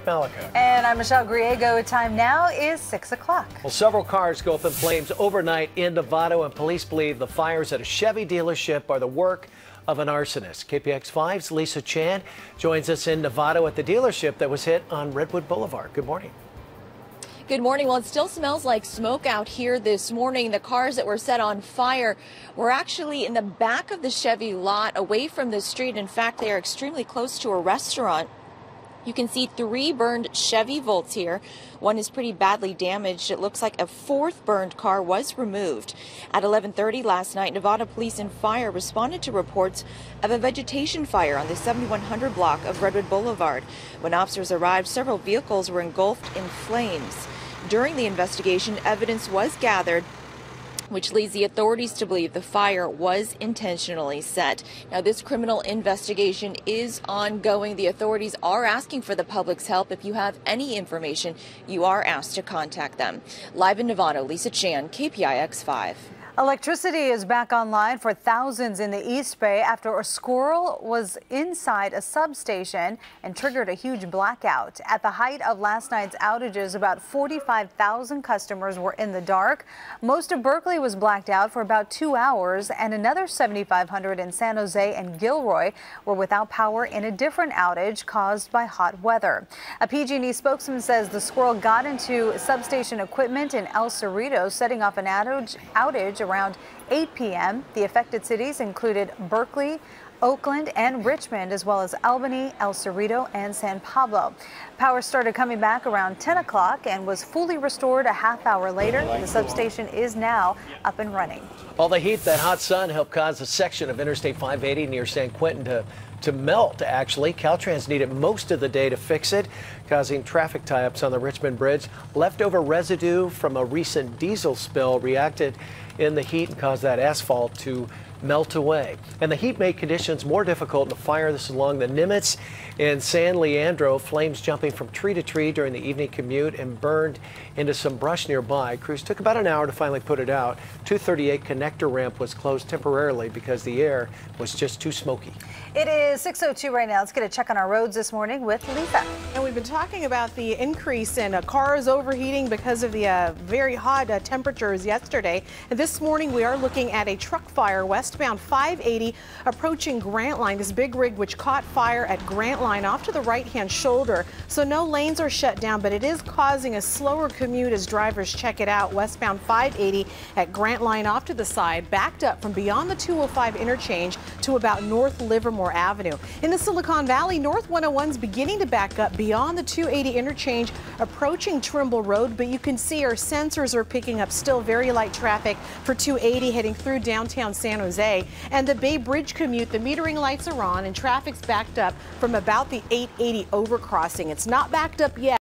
Malika. And I'm Michelle Griego. Time now is 6 o'clock. Well, several cars go up in flames overnight in Nevada, and police believe the fires at a Chevy dealership are the work of an arsonist. KPIX5's Lisa Chan joins us in Nevada at the dealership that was hit on Redwood Boulevard. Good morning. Good morning. Well, it still smells like smoke out here this morning. The cars that were set on fire were actually in the back of the Chevy lot away from the street. In fact, they are extremely close to a restaurant. You can see 3 burned Chevy Volts here. One is pretty badly damaged. It looks like a 4th burned car was removed. At 11:30 last night, Nevada police and fire responded to reports of a vegetation fire on the 7100 block of Redwood Boulevard. When officers arrived, several vehicles were engulfed in flames. During the investigation, evidence was gathered which leads the authorities to believe the fire was intentionally set. Now, this criminal investigation is ongoing. The authorities are asking for the public's help. If you have any information, you are asked to contact them. Live in Nevada, Lisa Chan, KPIX5. Electricity is back online for thousands in the East Bay after a squirrel was inside a substation and triggered a huge blackout. At the height of last night's outages, about 45,000 customers were in the dark. Most of Berkeley was blacked out for about 2 hours, and another 7,500 in San Jose and Gilroy were without power in a different outage caused by hot weather. A PG&E spokesman says the squirrel got into substation equipment in El Cerrito, setting off an outage around 8 p.m. The affected cities included Berkeley, Oakland, and Richmond, as well as Albany, El Cerrito, and San Pablo. Power started coming back around 10 o'clock and was fully restored a half hour later. The substation is now up and running. All the heat, that hot sun helped cause a section of Interstate 580 near San Quentin to melt, actually. Caltrans needed most of the day to fix it, causing traffic tie-ups on the Richmond Bridge. Leftover residue from a recent diesel spill reacted in the heat and caused that asphalt to melt away. And the heat made conditions more difficult in the fire. This is along the Nimitz in San Leandro. Flames jumping from tree to tree during the evening commute and burned into some brush nearby. Crews took about an hour to finally put it out. 238 connector ramp was closed temporarily because the air was just too smoky. It is 6:02 right now. Let's get a check on our roads this morning with Lisa. And we've been talking about the increase in cars overheating because of the very hot temperatures yesterday. And this morning we are looking at a truck fire westbound 580 approaching Grant Line. This big rig which caught fire at Grant Line off to the right-hand shoulder. So no lanes are shut down, but it is causing a slower commute as drivers check it out. Westbound 580 at Grant Line off to the side, backed up from beyond the 205 interchange to about North Livermore Avenue. In the Silicon Valley, North 101's beginning to back up beyond the 280 interchange approaching Trimble Road, but you can see our sensors are picking up still very light traffic for 280 heading through downtown San Jose. And the Bay Bridge commute, the metering lights are on and traffic's backed up from about the 880 overcrossing. It's not backed up yet.